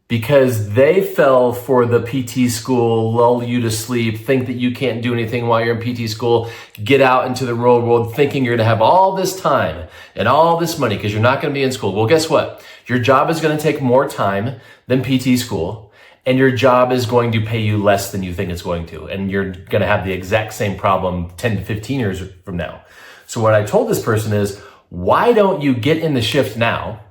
because they fell for the PT school, lull you to sleep, think that you can't do anything while you're in PT school, get out into the real world thinking you're gonna have all this time and all this money because you're not gonna be in school. Well, guess what? Your job is gonna take more time than PT school, and your job is going to pay you less than you think it's going to. And you're gonna have the exact same problem 10 to 15 years from now. So what I told this person is, why don't you get in the shift now?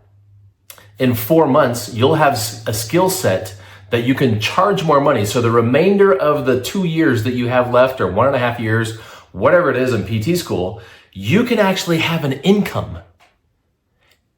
In 4 months, you'll have a skill set that you can charge more money. So the remainder of the 2 years that you have left, or 1.5 years, whatever it is in PT school, you can actually have an income.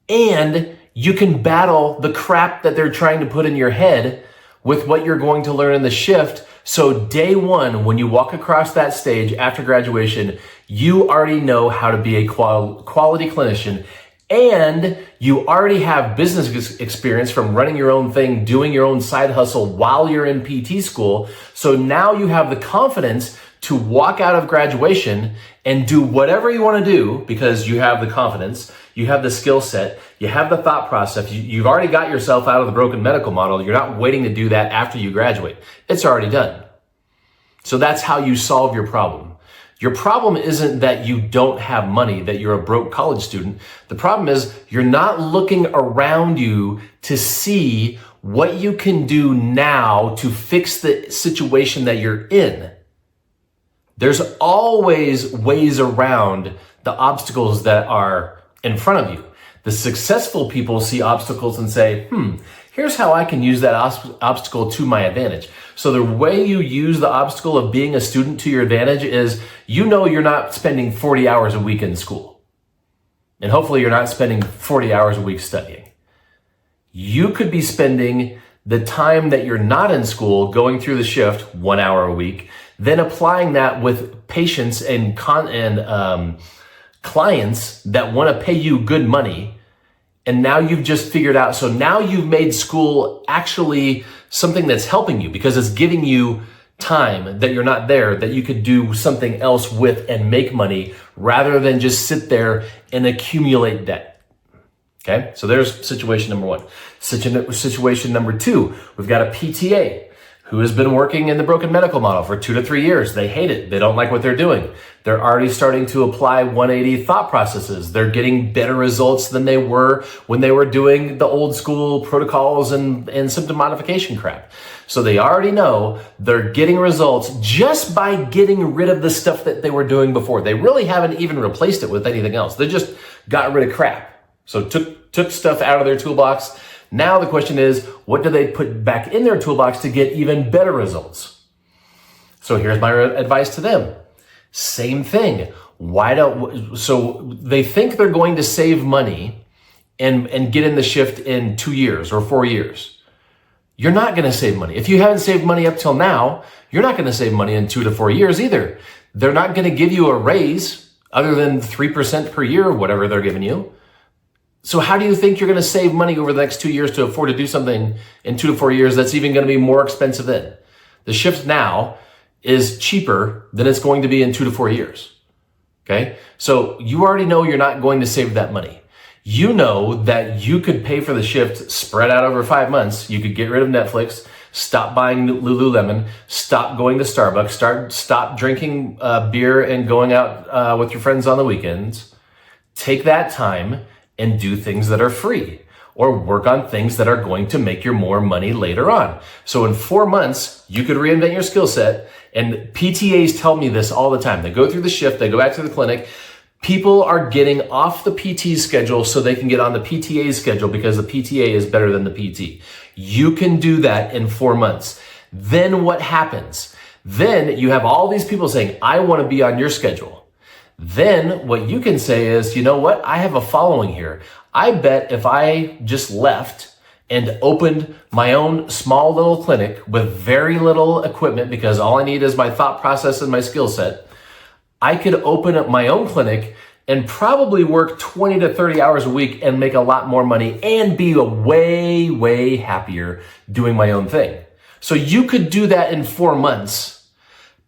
And you can battle the crap that they're trying to put in your head with what you're going to learn in the shift. So day one, when you walk across that stage after graduation, you already know how to be a quality clinician, and you already have business experience from running your own thing, doing your own side hustle while you're in PT school. So now you have the confidence to walk out of graduation and do whatever you want to do because you have the confidence, you have the skill set, you have the thought process. You've already got yourself out of the broken medical model. You're not waiting to do that after you graduate. It's already done. So that's how you solve your problem. Your problem isn't that you don't have money, that you're a broke college student. The problem is you're not looking around you to see what you can do now to fix the situation that you're in. There's always ways around the obstacles that are in front of you. The successful people see obstacles and say, here's how I can use that obstacle to my advantage. So the way you use the obstacle of being a student to your advantage is, you know, you're not spending 40 hours a week in school. And hopefully you're not spending 40 hours a week studying. You could be spending the time that you're not in school going through the shift 1 hour a week, then applying that with patients and clients that want to pay you good money. And now you've just figured out, so now you've made school actually something that's helping you because it's giving you time that you're not there, that you could do something else with and make money rather than just sit there and accumulate debt. Okay, so there's situation number one. Situation number two, we've got a PTA who has been working in the broken medical model for 2 to 3 years. They hate it. They don't like what they're doing. They're already starting to apply 180 thought processes. They're getting better results than they were when they were doing the old school protocols and symptom modification crap. So they already know they're getting results just by getting rid of the stuff that they were doing before. They really haven't even replaced it with anything else. They just got rid of crap. So took stuff out of their toolbox. Now the question is, what do they put back in their toolbox to get even better results? So here's my advice to them. Same thing. So they think they're going to save money and get in the shift in 2 years or 4 years. You're not going to save money. If you haven't saved money up till now, you're not going to save money in 2 to 4 years either. They're not going to give you a raise other than 3% per year or whatever they're giving you. So how do you think you're going to save money over the next 2 years to afford to do something in 2 to 4 years that's even going to be more expensive then? The shift now is cheaper than it's going to be in 2 to 4 years. Okay? So you already know you're not going to save that money. You know that you could pay for the shift spread out over 5 months. You could get rid of Netflix, stop buying Lululemon, stop going to Starbucks, stop drinking beer and going out with your friends on the weekends. Take that time and do things that are free, or work on things that are going to make you more money later on. So in 4 months, you could reinvent your skill set. And PTAs tell me this all the time. They go through the shift, they go back to the clinic. People are getting off the PT schedule so they can get on the PTA schedule because the PTA is better than the PT. You can do that in 4 months. Then what happens? Then you have all these people saying, I want to be on your schedule. Then what you can say is, you know what? I have a following here. I bet if I just left and opened my own small little clinic with very little equipment, because all I need is my thought process and my skill set, I could open up my own clinic and probably work 20 to 30 hours a week and make a lot more money and be way, way happier doing my own thing. So you could do that in 4 months,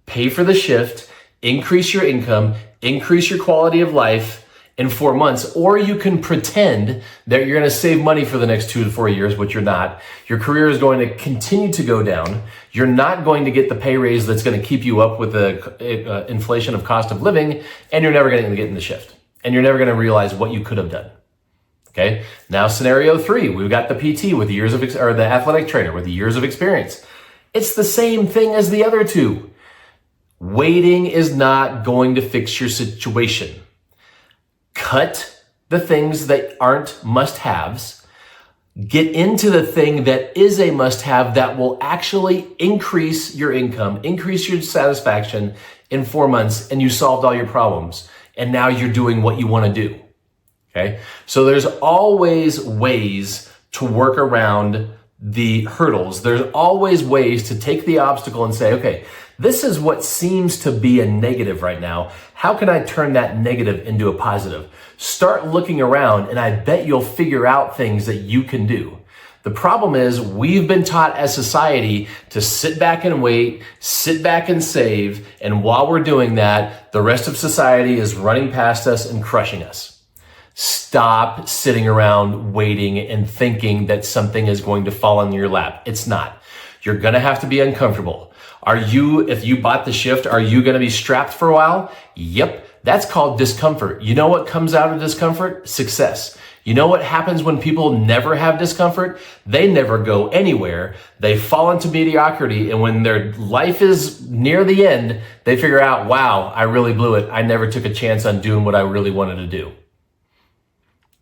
pay for the shift, increase your income, increase your quality of life, in 4 months, or you can pretend that you're going to save money for the next 2 to 4 years, which you're not. Your career is going to continue to go down. You're not going to get the pay raise that's going to keep you up with the inflation of cost of living, and you're never going to get in the shift. And you're never going to realize what you could have done. Okay. Now, scenario 3, we've got the PT with years of, or the athletic trainer with years of experience. It's the same thing as the other two. Waiting is not going to fix your situation. Cut the things that aren't must-haves. Get into the thing that is a must-have that will actually increase your income, increase your satisfaction in 4 months, and you solved all your problems. And now you're doing what you want to do. Okay? So there's always ways to work around the hurdles. There's always ways to take the obstacle and say, okay, this is what seems to be a negative right now. How can I turn that negative into a positive? Start looking around, and I bet you'll figure out things that you can do. The problem is we've been taught as society to sit back and wait, sit back and save. And while we're doing that, the rest of society is running past us and crushing us. Stop sitting around waiting and thinking that something is going to fall in your lap. It's not. You're going to have to be uncomfortable. If you bought the shift, are you going to be strapped for a while? Yep. That's called discomfort. You know what comes out of discomfort? Success. You know what happens when people never have discomfort? They never go anywhere. They fall into mediocrity. And when their life is near the end, they figure out, wow, I really blew it. I never took a chance on doing what I really wanted to do.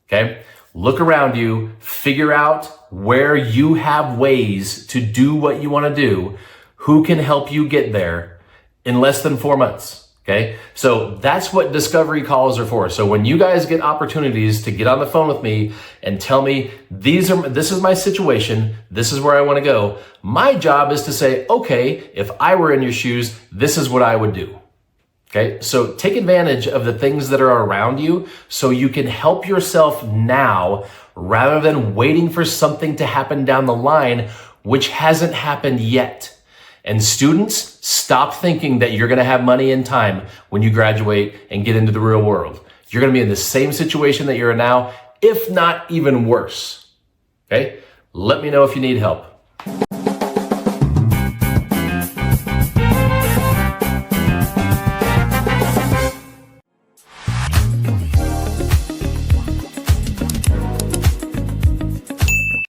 Okay? Look around you, figure out where you have ways to do what you want to do, who can help you get there in less than 4 months. Okay. So that's what discovery calls are for. So when you guys get opportunities to get on the phone with me and tell me, this is my situation, this is where I want to go. My job is to say, okay, if I were in your shoes, this is what I would do. Okay. So take advantage of the things that are around you so you can help yourself now rather than waiting for something to happen down the line, which hasn't happened yet. And students, stop thinking that you're going to have money and time when you graduate and get into the real world. You're going to be in the same situation that you're in now, if not even worse. Okay? Let me know if you need help.